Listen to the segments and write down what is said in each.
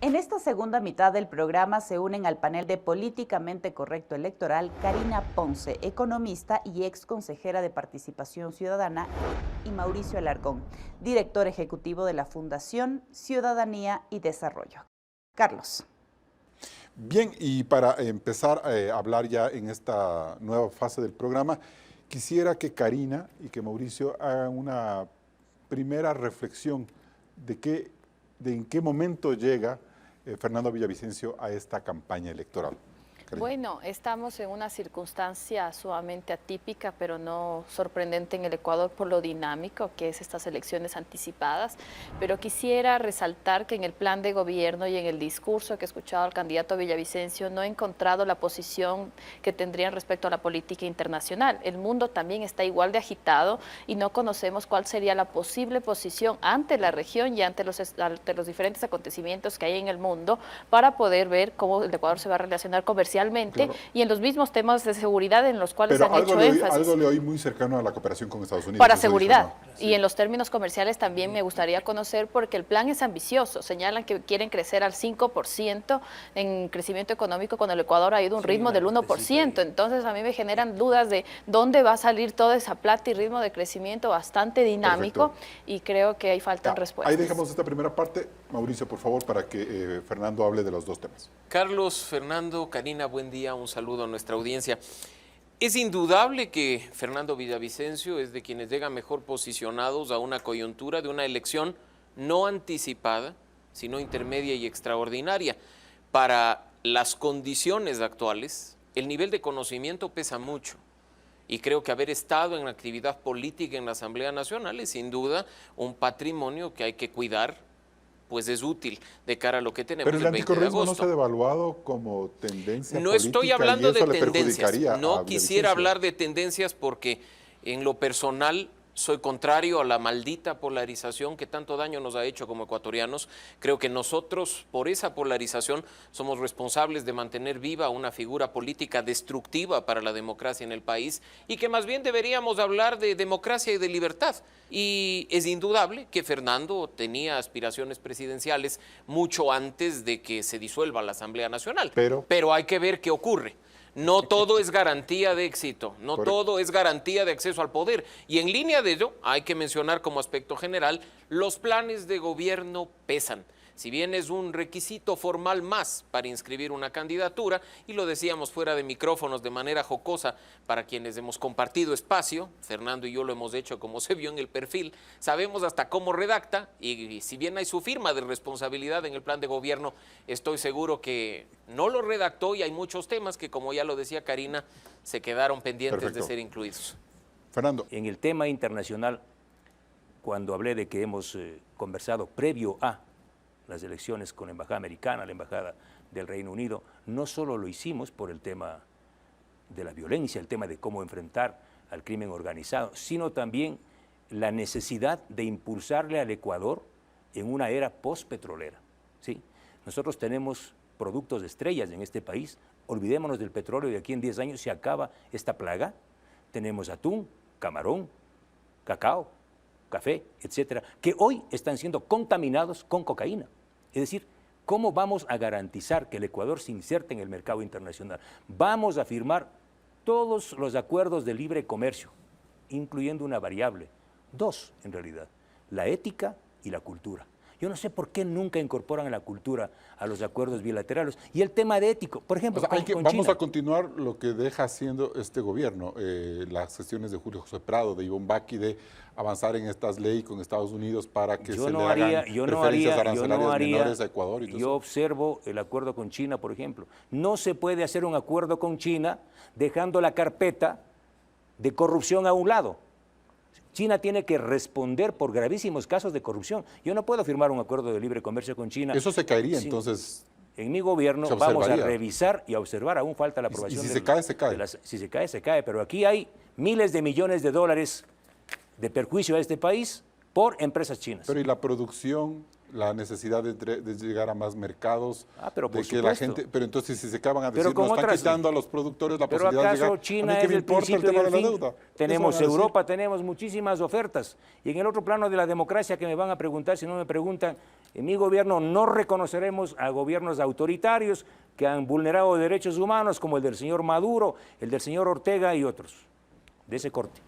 En esta segunda mitad del programa se unen al panel de Políticamente Correcto Electoral Karina Ponce, economista y ex consejera de Participación Ciudadana, y Mauricio Alarcón, director ejecutivo de la Fundación Ciudadanía y Desarrollo. Carlos. Bien, y para empezar a hablar ya en esta nueva fase del programa, quisiera que Karina y que Mauricio hagan una primera reflexión de en qué momento llega Fernando Villavicencio a esta campaña electoral. Karina. Bueno, estamos en una circunstancia sumamente atípica, pero no sorprendente en el Ecuador por lo dinámico que es estas elecciones anticipadas. Pero quisiera resaltar que en el plan de gobierno y en el discurso que he escuchado al candidato Villavicencio no he encontrado la posición que tendrían respecto a la política internacional. El mundo también está igual de agitado y no conocemos cuál sería la posible posición ante la región y ante los diferentes acontecimientos que hay en el mundo para poder ver cómo el Ecuador se va a relacionar comercialmente. Claro. Y en los mismos temas de seguridad en los cuales han hecho énfasis. Algo le oí muy cercano a la cooperación con Estados Unidos. Para seguridad. Sí. Y en los términos comerciales también me gustaría conocer, porque el plan es ambicioso. Señalan que quieren crecer al 5% en crecimiento económico cuando el Ecuador ha ido a un ritmo del 1%. Entonces a mí me generan dudas de dónde va a salir toda esa plata y ritmo de crecimiento bastante dinámico. Perfecto. Y creo que ahí faltan respuestas. Ahí dejamos esta primera parte. Mauricio, por favor, para que Fernando hable de los dos temas. Carlos, Fernando, Karina, buen día, un saludo a nuestra audiencia. Es indudable que Fernando Villavicencio es de quienes llegan mejor posicionados a una coyuntura de una elección no anticipada, sino intermedia y extraordinaria. Para las condiciones actuales, el nivel de conocimiento pesa mucho. Y creo que haber estado en actividad política en la Asamblea Nacional es sin duda un patrimonio que hay que cuidar, pues es útil de cara a lo que tenemos. Pero el anticorreísmo no se ha devaluado como tendencia política. No estoy hablando de tendencias, no quisiera hablar de tendencias porque en lo personal soy contrario a la maldita polarización que tanto daño nos ha hecho como ecuatorianos. Creo que nosotros, por esa polarización, somos responsables de mantener viva una figura política destructiva para la democracia en el país y que más bien deberíamos hablar de democracia y de libertad. Y es indudable que Fernando tenía aspiraciones presidenciales mucho antes de que se disuelva la Asamblea Nacional. Pero hay que ver qué ocurre. No todo es garantía de éxito, no todo es garantía de acceso al poder. Y en línea de ello, hay que mencionar como aspecto general, los planes de gobierno pesan. Si bien es un requisito formal más para inscribir una candidatura, y lo decíamos fuera de micrófonos de manera jocosa para quienes hemos compartido espacio, Fernando y yo lo hemos hecho como se vio en el perfil, sabemos hasta cómo redacta, y si bien hay su firma de responsabilidad en el plan de gobierno, estoy seguro que no lo redactó y hay muchos temas que, como ya lo decía Karina, se quedaron pendientes de ser incluidos. Fernando. En el tema internacional, cuando hablé de que hemos conversado previo a las elecciones con la Embajada Americana, la Embajada del Reino Unido, no solo lo hicimos por el tema de la violencia, el tema de cómo enfrentar al crimen organizado, sino también la necesidad de impulsarle al Ecuador en una era postpetrolera. ¿Sí? Nosotros tenemos productos de estrellas en este país, olvidémonos del petróleo y de aquí en 10 años se acaba esta plaga. Tenemos atún, camarón, cacao, café, etcétera, que hoy están siendo contaminados con cocaína. Es decir, ¿cómo vamos a garantizar que el Ecuador se inserte en el mercado internacional? Vamos a firmar todos los acuerdos de libre comercio, incluyendo una variable, dos en realidad, la ética y la cultura. Yo no sé por qué nunca incorporan la cultura a los acuerdos bilaterales. Y el tema de ético, por ejemplo, vamos a continuar lo que deja haciendo este gobierno, las gestiones de Julio José Prado, de Ivonne Bacchi, de avanzar en estas leyes con Estados Unidos para que se le hagan preferencias arancelarias menores a Ecuador. Y todo yo observo el acuerdo con China, por ejemplo. No se puede hacer un acuerdo con China dejando la carpeta de corrupción a un lado. China tiene que responder por gravísimos casos de corrupción. Yo no puedo firmar un acuerdo de libre comercio con China. Eso se caería entonces. En mi gobierno vamos a revisar y a observar, aún falta la aprobación. Y si se cae, se cae. Si se cae, se cae. Pero aquí hay miles de millones de dólares de perjuicio a este país por empresas chinas. Pero ¿y la producción, la necesidad de llegar a más mercados? Pero por supuesto. La gente, pero entonces si se acaban a decir, nos están quitando a los productores la posibilidad de llegar. ¿Pero acaso China es el principio del fin? Tenemos Europa, tenemos muchísimas ofertas. Y en el otro plano de la democracia que me van a preguntar, si no me preguntan, En mi gobierno no reconoceremos a gobiernos autoritarios que han vulnerado derechos humanos, como el del señor Maduro, el del señor Ortega y otros, de ese corte.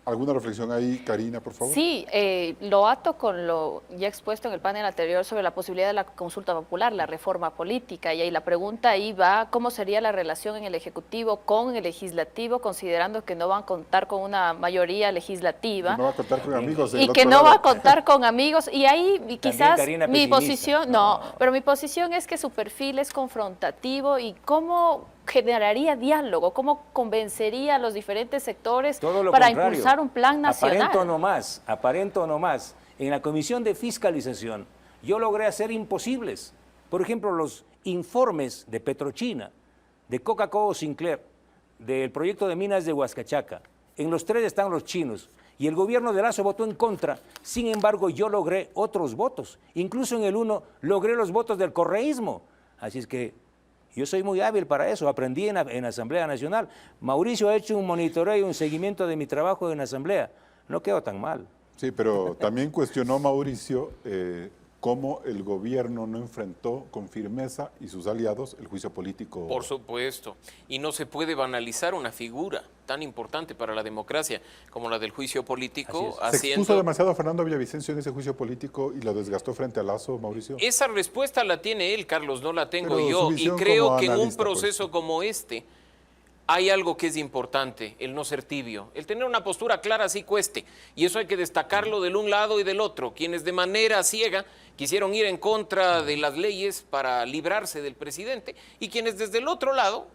¿Alguna reflexión ahí, Karina, por favor? Sí, lo ato con lo ya expuesto en el panel anterior sobre la posibilidad de la consulta popular, la reforma política, y ahí la pregunta ahí va, ¿cómo sería la relación en el Ejecutivo con el Legislativo, considerando que no van a contar con una mayoría legislativa? No va a contar con amigos. Y que no va a contar con amigos, y ahí quizás mi posición, pero mi posición es que su perfil es confrontativo y cómo generaría diálogo, cómo convencería a los diferentes sectores para impulsar un plan nacional. Aparento nomás. En la Comisión de Fiscalización yo logré hacer imposibles. Por ejemplo, los informes de Petrochina, de Coca-Cola Sinclair, del proyecto de minas de Huascachaca. En los tres están los chinos. Y el gobierno de Lasso votó en contra. Sin embargo, yo logré otros votos. Incluso en el 1 logré los votos del correísmo. Así es que yo soy muy hábil para eso, aprendí en la Asamblea Nacional. Mauricio ha hecho un monitoreo y un seguimiento de mi trabajo en la Asamblea. No quedó tan mal. Sí, pero también cuestionó Mauricio cómo el gobierno no enfrentó con firmeza y sus aliados el juicio político. Por supuesto, y no se puede banalizar una figura tan importante para la democracia como la del juicio político. ¿Se expuso demasiado a Fernando Villavicencio en ese juicio político y lo desgastó frente a Lasso, Mauricio? Esa respuesta la tiene él, Carlos, no la tengo yo, y creo que en un proceso como este hay algo que es importante, el no ser tibio, el tener una postura clara sí cueste, y eso hay que destacarlo del un lado y del otro. Quienes de manera ciega quisieron ir en contra de las leyes para librarse del presidente, y quienes desde el otro lado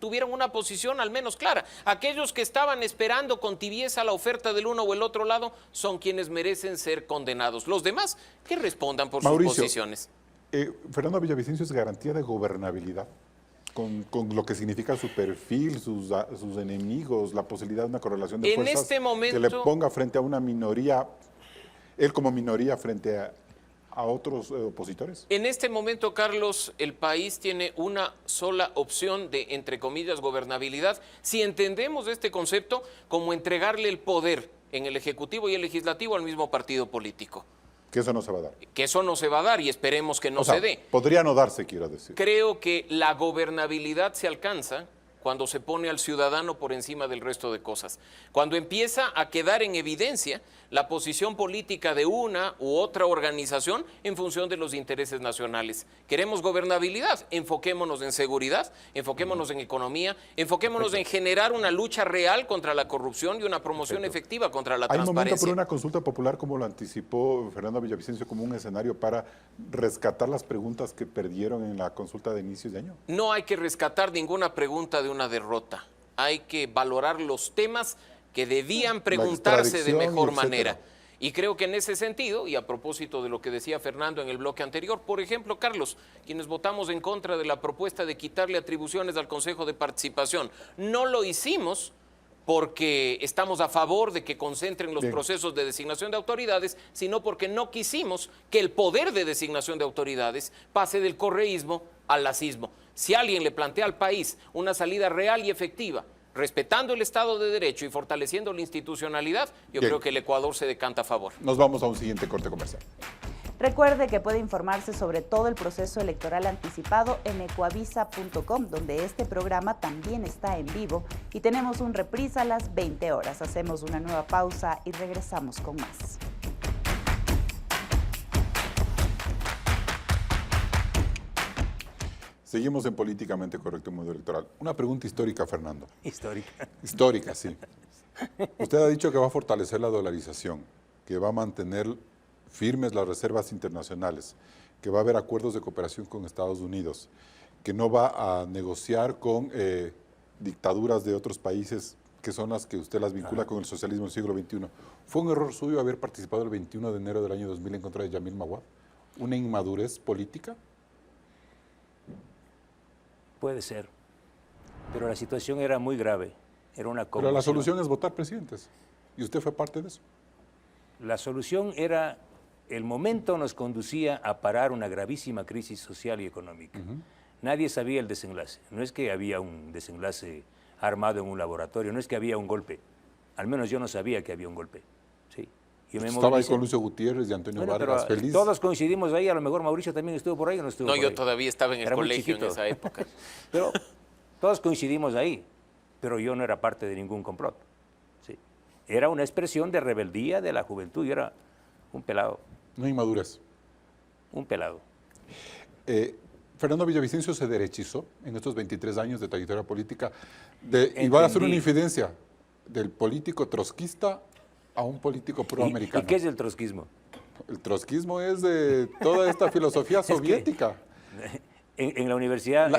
tuvieron una posición al menos clara. Aquellos que estaban esperando con tibieza la oferta del uno o el otro lado son quienes merecen ser condenados. Los demás, que respondan por sus posiciones. Fernando Villavicencio es garantía de gobernabilidad. Con lo que significa su perfil, sus enemigos, la posibilidad de una correlación de fuerzas este momento, que le ponga frente a una minoría, él como minoría frente a otros opositores. En este momento, Carlos, el país tiene una sola opción de, entre comillas, gobernabilidad, si entendemos este concepto como entregarle el poder en el Ejecutivo y el Legislativo al mismo partido político. Que eso no se va a dar. Que eso no se va a dar y esperemos que no se dé. Podría no darse, quiero decir. Creo que la gobernabilidad se alcanza cuando se pone al ciudadano por encima del resto de cosas. Cuando empieza a quedar en evidencia la posición política de una u otra organización en función de los intereses nacionales. ¿Queremos gobernabilidad? Enfoquémonos en seguridad, enfoquémonos en economía, enfoquémonos en generar una lucha real contra la corrupción y una promoción efectiva contra la transparencia. ¿Hay momento por una consulta popular, como lo anticipó Fernando Villavicencio, como un escenario para rescatar las preguntas que perdieron en la consulta de inicios de año? No hay que rescatar ninguna pregunta de una derrota. Hay que valorar los temas que debían preguntarse de mejor manera. Y creo que en ese sentido, y a propósito de lo que decía Fernando en el bloque anterior, por ejemplo, Carlos, quienes votamos en contra de la propuesta de quitarle atribuciones al Consejo de Participación, no lo hicimos porque estamos a favor de que concentren los procesos de designación de autoridades, sino porque no quisimos que el poder de designación de autoridades pase del correísmo al lacismo. Si alguien le plantea al país una salida real y efectiva, respetando el Estado de Derecho y fortaleciendo la institucionalidad, yo creo que el Ecuador se decanta a favor. Nos vamos a un siguiente corte comercial. Recuerde que puede informarse sobre todo el proceso electoral anticipado en ecuavisa.com, donde este programa también está en vivo y tenemos un reprise a las 20 horas. Hacemos una nueva pausa y regresamos con más. Seguimos en Políticamente Correcto Mundo Electoral. Una pregunta histórica, Fernando. Histórica. Histórica, sí. Usted ha dicho que va a fortalecer la dolarización, que va a mantener firmes las reservas internacionales, que va a haber acuerdos de cooperación con Estados Unidos, que no va a negociar con dictaduras de otros países que son las que usted las vincula con el socialismo del siglo XXI. ¿Fue un error suyo haber participado el 21 de enero del año 2000 en contra de Yamil Maguad? ¿Una inmadurez política? Puede ser, pero la situación era muy grave, era una conmoción. Pero la solución es votar presidentes, y usted fue parte de eso. La solución era, el momento nos conducía a parar una gravísima crisis social y económica. Nadie sabía el desenlace, no es que había un desenlace armado en un laboratorio, no es que había un golpe, al menos yo no sabía que había un golpe, ¿sí? Yo me estaba ahí con Lucio Gutiérrez y Antonio Vargas, feliz. Todos coincidimos ahí, a lo mejor Mauricio también estuvo por ahí o no estuvo por ahí. No, yo todavía estaba en el colegio en esa época. Pero todos coincidimos ahí, pero yo no era parte de ningún complot. ¿Sí? Era una expresión de rebeldía de la juventud, yo era un pelado. No hay inmadurez. Un pelado. Fernando Villavicencio se derechizó en estos 23 años de trayectoria política y va a hacer una infidencia del político trotskista a un político proamericano. ¿Y qué es el trotskismo? El trotskismo es de toda esta filosofía soviética. En la universidad...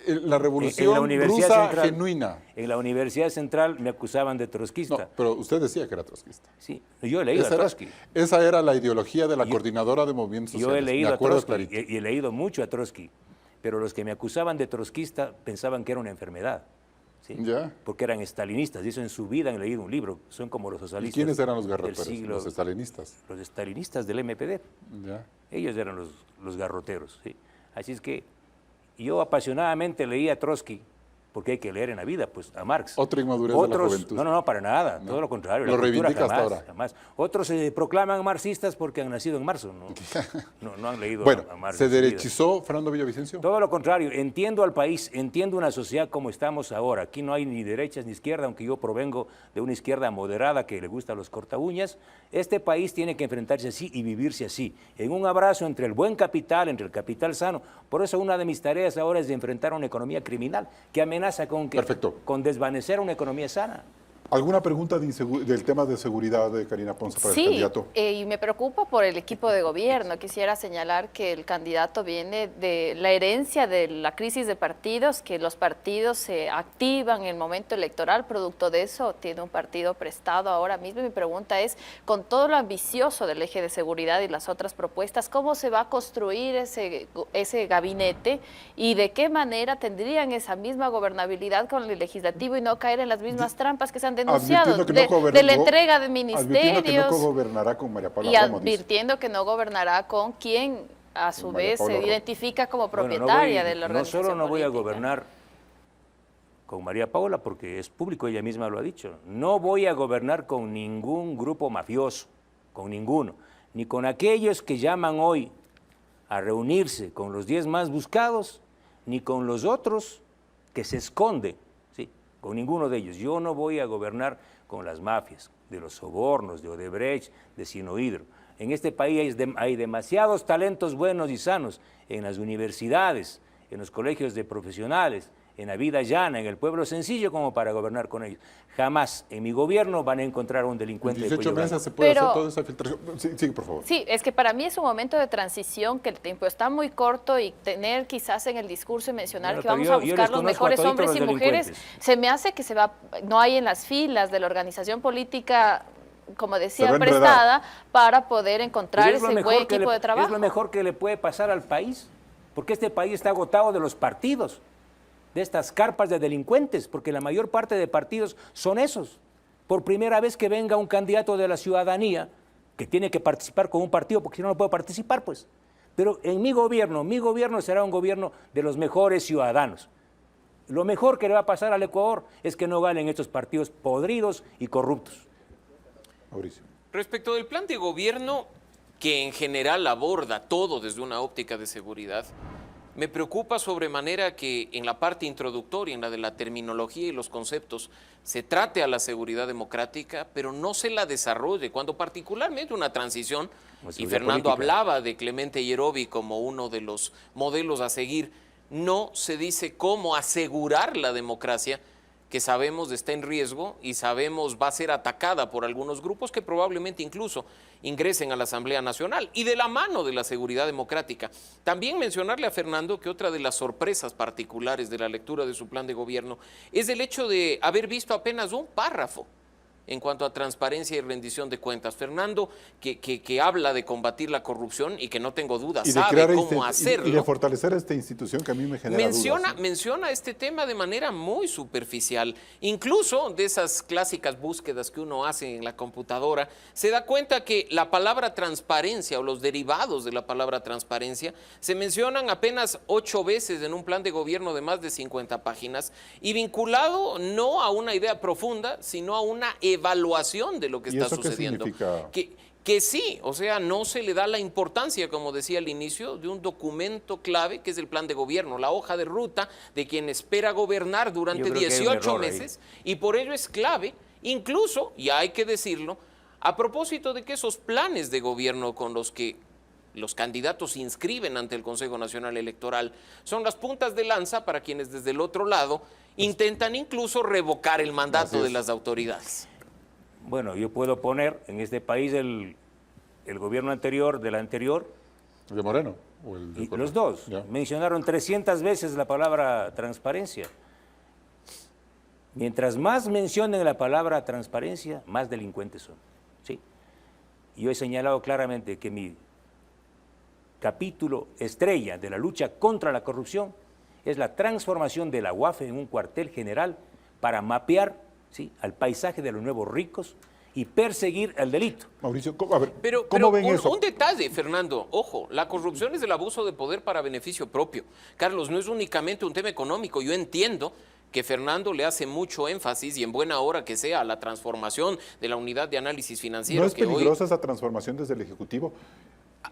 La revolución rusa genuina. En la Universidad Central me acusaban de trotskista. No, pero usted decía que era trotskista. Sí, yo he leído a Trotsky. Esa era la ideología de la coordinadora de movimientos sociales. Yo he leído a Trotsky y he leído mucho a Trotsky, pero los que me acusaban de trotskista pensaban que era una enfermedad. ¿Sí? ¿Ya? Porque eran estalinistas, y eso en su vida han leído un libro, son como los socialistas. ¿Y quiénes eran los garroteros? Los estalinistas. Los estalinistas del MPD. ¿Ya? Ellos eran los garroteros. ¿Sí? Así es que yo apasionadamente leía a Trotsky, porque hay que leer en la vida, pues a Marx. Otra inmadurez de la juventud. No, para nada, todo lo contrario. Lo reivindica hasta ahora. Jamás. Otros se proclaman marxistas porque han nacido en marzo, no han leído bueno, a Marx. ¿se derechizó Fernando Villavicencio? Todo lo contrario, entiendo al país, entiendo una sociedad como estamos ahora. Aquí no hay ni derechas ni izquierda, aunque yo provengo de una izquierda moderada que le gusta a los cortaúñas. Este país tiene que enfrentarse así y vivirse así, en un abrazo entre el buen capital, entre el capital sano. Por eso una de mis tareas ahora es de enfrentar una economía criminal que amenaza con desvanecer una economía sana. ¿Alguna pregunta del tema de seguridad de Karina Ponce para el candidato? Sí, y me preocupa por el equipo de gobierno. Quisiera señalar que el candidato viene de la herencia de la crisis de partidos, que los partidos se activan en el momento electoral, producto de eso tiene un partido prestado ahora mismo. Mi pregunta es, con todo lo ambicioso del eje de seguridad y las otras propuestas, ¿cómo se va a construir ese gabinete y de qué manera tendrían esa misma gobernabilidad con el legislativo y no caer en las mismas trampas que se han denunciado de la entrega de ministerios, que no gobernará con María Paula y advirtiendo que no gobernará con quien a su vez se identifica como propietaria de la organización. No solo no voy a gobernar con María Paula, porque es público, ella misma lo ha dicho, no voy a gobernar con ningún grupo mafioso, con ninguno, ni con aquellos que llaman hoy a reunirse con los 10 más buscados, ni con los otros que se esconden. Con ninguno de ellos. Yo no voy a gobernar con las mafias, de los sobornos, de Odebrecht, de Sinohydro. En este país hay demasiados talentos buenos y sanos en las universidades, en los colegios de profesionales, en la vida llana, en el pueblo sencillo, como para gobernar con ellos. Jamás en mi gobierno van a encontrar a un delincuente. En 18 meses se puede hacer toda esa filtración. Sí, por favor. Sí, es que para mí es un momento de transición, que el tiempo está muy corto y tener quizás en el discurso y mencionar que vamos a buscar los mejores hombres y mujeres, se me hace que no hay en las filas de la organización política, como decía, prestada para poder encontrar ese buen equipo de trabajo. Es lo mejor que le puede pasar al país, porque este país está agotado de los partidos, de estas carpas de delincuentes, porque la mayor parte de partidos son esos. Por primera vez que venga un candidato de la ciudadanía que tiene que participar con un partido, porque si no, no puede participar, pues. Pero en mi gobierno será un gobierno de los mejores ciudadanos. Lo mejor que le va a pasar al Ecuador es que no ganen estos partidos podridos y corruptos. Mauricio. Respecto del plan de gobierno, que en general aborda todo desde una óptica de seguridad, me preocupa sobremanera que en la parte introductoria, en la de la terminología y los conceptos, se trate a la seguridad democrática, pero no se la desarrolle, cuando particularmente una transición, y Fernando hablaba de Clemente Yerovi como uno de los modelos a seguir, no se dice cómo asegurar la democracia, que sabemos está en riesgo y sabemos va a ser atacada por algunos grupos que probablemente incluso ingresen a la Asamblea Nacional, y de la mano de la seguridad democrática. También mencionarle a Fernando que otra de las sorpresas particulares de la lectura de su plan de gobierno es el hecho de haber visto apenas un párrafo en cuanto a transparencia y rendición de cuentas. Fernando, que habla de combatir la corrupción y que no tengo duda, sabe cómo hacerlo. Y de fortalecer esta institución que a mí me genera dudas. Menciona este tema de manera muy superficial. Incluso de esas clásicas búsquedas que uno hace en la computadora, se da cuenta que la palabra transparencia o los derivados de la palabra transparencia se mencionan apenas 8 veces en un plan de gobierno de más de 50 páginas y vinculado no a una idea profunda, sino a una evaluación de lo que ¿Y está eso sucediendo. qué significa? Que sí, o sea, no se le da la importancia, como decía al inicio, de un documento clave que es el plan de gobierno, la hoja de ruta de quien espera gobernar durante 18 meses, y por ello es clave, incluso, y hay que decirlo, a propósito de que esos planes de gobierno con los que los candidatos se inscriben ante el Consejo Nacional Electoral son las puntas de lanza para quienes desde el otro lado intentan incluso revocar el mandato de las autoridades. Bueno, yo puedo poner en este país el gobierno anterior, del anterior. ¿El de Moreno? ¿O el de Los dos. Ya. Mencionaron 300 veces la palabra transparencia. Mientras más mencionen la palabra transparencia, más delincuentes son. ¿Sí? Yo he señalado claramente que mi capítulo estrella de la lucha contra la corrupción es la transformación de la UAFE en un cuartel general para mapear, ¿sí?, al paisaje de los nuevos ricos y perseguir el delito. Mauricio, a ver, Pero ¿cómo ven eso? Un detalle, Fernando, ojo, la corrupción es el abuso de poder para beneficio propio. Carlos, no es únicamente un tema económico. Yo entiendo que Fernando le hace mucho énfasis, y en buena hora que sea, a la transformación de la unidad de análisis financiero. ¿No es peligrosa esa transformación desde el Ejecutivo?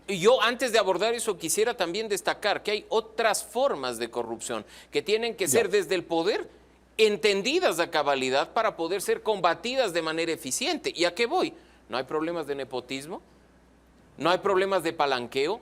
Yo, antes de abordar eso, quisiera también destacar que hay otras formas de corrupción que tienen que ser desde el poder entendidas a cabalidad para poder ser combatidas de manera eficiente. ¿Y a qué voy? No hay problemas de nepotismo, no hay problemas de palanqueo,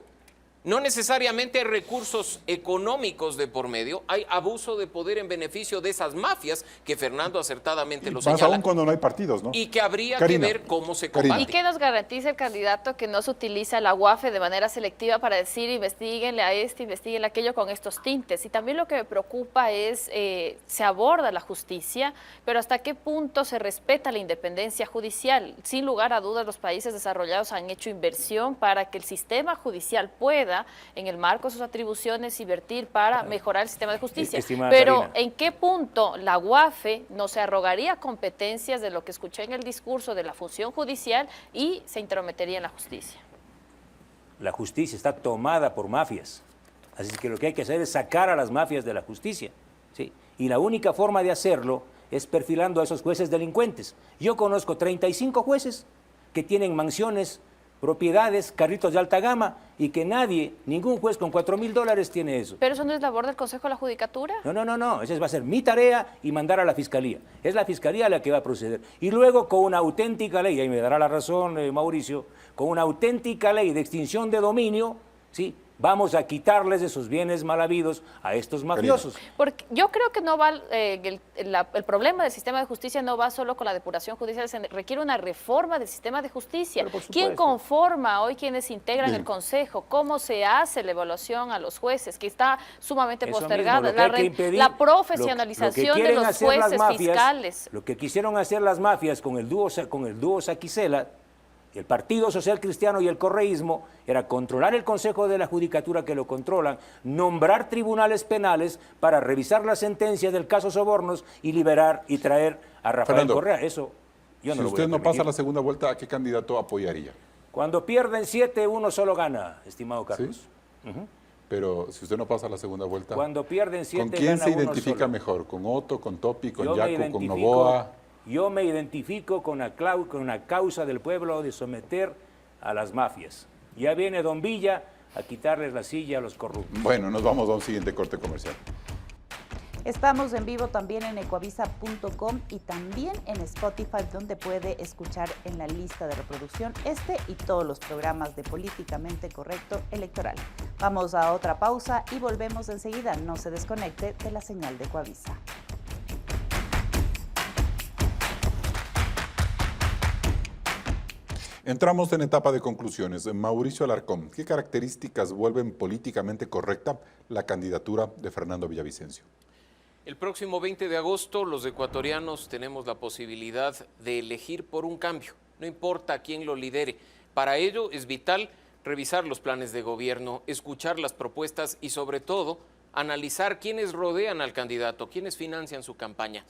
no necesariamente hay recursos económicos de por medio, hay abuso de poder en beneficio de esas mafias que Fernando acertadamente lo señala. Más aún cuando no hay partidos, ¿no? Y que habría Karina, que ver cómo se combate. ¿Y qué nos garantiza el candidato que no se utiliza la UAFE de manera selectiva para decir investiguenle a este, investiguenle a aquello con estos tintes? Y también lo que me preocupa es, se aborda la justicia, pero hasta qué punto se respeta la independencia judicial. Sin lugar a dudas, los países desarrollados han hecho inversión para que el sistema judicial pueda, en el marco de sus atribuciones, invertir para mejorar el sistema de justicia. Pero Karina, ¿en qué punto la UAFE no se arrogaría competencias de lo que escuché en el discurso de la función judicial y se intrometería en la justicia? La justicia está tomada por mafias. Así que lo que hay que hacer es sacar a las mafias de la justicia, ¿sí? Y la única forma de hacerlo es perfilando a esos jueces delincuentes. Yo conozco 35 jueces que tienen mansiones, propiedades, carritos de alta gama, y que nadie, ningún juez con $4,000 tiene eso. ¿Pero eso no es labor del Consejo de la Judicatura? No, esa va a ser mi tarea y mandar a la Fiscalía. Es la Fiscalía la que va a proceder. Y luego con una auténtica ley, ahí me dará la razón Mauricio, con una auténtica ley de extinción de dominio, ¿sí?, vamos a quitarles esos bienes mal habidos a estos mafiosos. Porque yo creo que no va el problema del sistema de justicia no va solo con la depuración judicial, se requiere una reforma del sistema de justicia. ¿Quién conforma hoy quienes integran el Consejo? ¿Cómo se hace la evaluación a los jueces? Que está sumamente postergada. La profesionalización de los jueces fiscales. Lo que quisieron hacer las mafias con el dúo Saquicela, el Partido Social Cristiano y el correísmo, era controlar el Consejo de la Judicatura, que lo controlan, nombrar tribunales penales para revisar las sentencias del caso Sobornos y liberar y traer a Rafael Fernando, Correa. Eso yo no lo voy a permitir. Si usted no pasa la segunda vuelta, ¿a qué candidato apoyaría? Cuando pierden 7, uno solo gana, estimado Carlos. ¿Sí? Pero si usted no pasa la segunda vuelta, cuando pierden 7, ¿con quién gana se uno identifica solo. mejor? ¿Con Otto, con Topi, con Yo Yacu, con Novoa? Yo me identifico con la causa del pueblo de someter a las mafias. Ya viene Don Villa a quitarles la silla a los corruptos. Bueno, nos vamos a un siguiente corte comercial. Estamos en vivo también en ecuavisa.com y también en Spotify, donde puede escuchar en la lista de reproducción este y todos los programas de Políticamente Correcto Electoral. Vamos a otra pausa y volvemos enseguida. No se desconecte de la señal de Ecuavisa. Entramos en etapa de conclusiones. Mauricio Alarcón, ¿qué características vuelven políticamente correcta la candidatura de Fernando Villavicencio? El próximo 20 de agosto los ecuatorianos tenemos la posibilidad de elegir por un cambio, no importa quién lo lidere. Para ello es vital revisar los planes de gobierno, escuchar las propuestas y sobre todo analizar quiénes rodean al candidato, quiénes financian su campaña.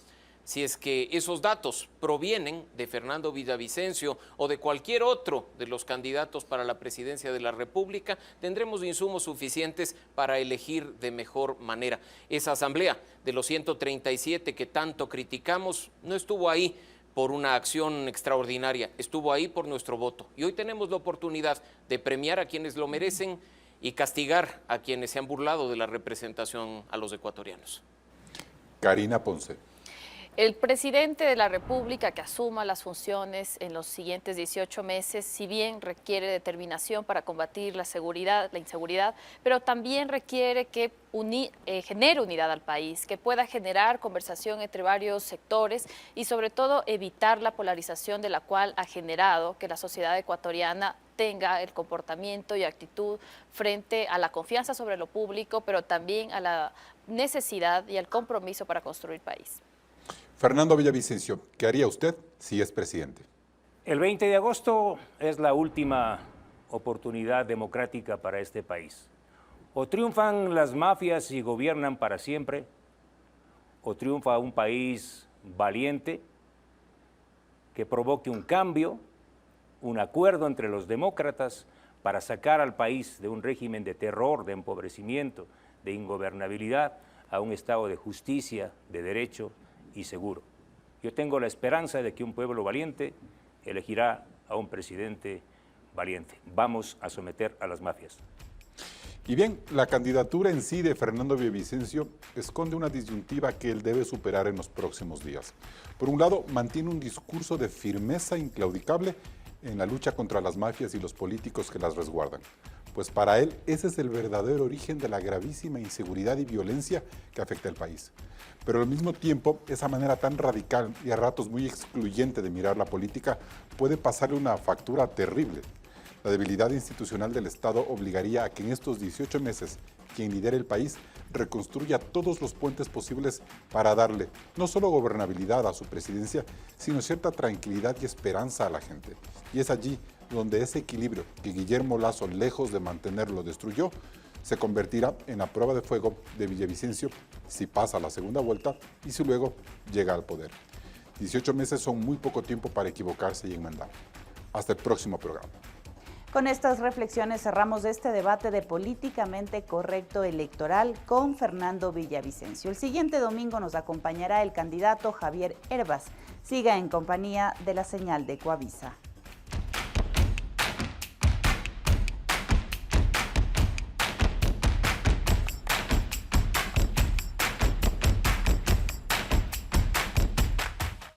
Si es que esos datos provienen de Fernando Villavicencio o de cualquier otro de los candidatos para la presidencia de la República, tendremos insumos suficientes para elegir de mejor manera. Esa asamblea de los 137 que tanto criticamos no estuvo ahí por una acción extraordinaria, estuvo ahí por nuestro voto. Y hoy tenemos la oportunidad de premiar a quienes lo merecen y castigar a quienes se han burlado de la representación a los ecuatorianos. Karina Ponce. El presidente de la República que asuma las funciones en los siguientes 18 meses, si bien requiere determinación para combatir la inseguridad, pero también requiere que genere unidad al país, que pueda generar conversación entre varios sectores y sobre todo evitar la polarización de la cual ha generado que la sociedad ecuatoriana tenga el comportamiento y actitud frente a la confianza sobre lo público, pero también a la necesidad y al compromiso para construir país. Fernando Villavicencio, ¿qué haría usted si es presidente? El 20 de agosto es la última oportunidad democrática para este país. O triunfan las mafias y gobiernan para siempre, o triunfa un país valiente que provoque un cambio, un acuerdo entre los demócratas para sacar al país de un régimen de terror, de empobrecimiento, de ingobernabilidad, a un estado de justicia, de derecho y seguro. Yo tengo la esperanza de que un pueblo valiente elegirá a un presidente valiente. Vamos a someter a las mafias. Y bien, la candidatura en sí de Fernando Villavicencio esconde una disyuntiva que él debe superar en los próximos días. Por un lado, mantiene un discurso de firmeza inclaudicable en la lucha contra las mafias y los políticos que las resguardan. Pues para él ese es el verdadero origen de la gravísima inseguridad y violencia que afecta al país. Pero al mismo tiempo, esa manera tan radical y a ratos muy excluyente de mirar la política puede pasarle una factura terrible. La debilidad institucional del Estado obligaría a que en estos 18 meses quien lidere el país reconstruya todos los puentes posibles para darle no solo gobernabilidad a su presidencia, sino cierta tranquilidad y esperanza a la gente. Y es allí donde ese equilibrio que Guillermo Lasso, lejos de mantenerlo, destruyó, se convertirá en la prueba de fuego de Villavicencio si pasa la segunda vuelta y si luego llega al poder. 18 meses son muy poco tiempo para equivocarse y enmendar. Hasta el próximo programa. Con estas reflexiones cerramos este debate de políticamente correcto electoral con Fernando Villavicencio. El siguiente domingo nos acompañará el candidato Javier Hervas. Siga en compañía de la señal de Coavisa.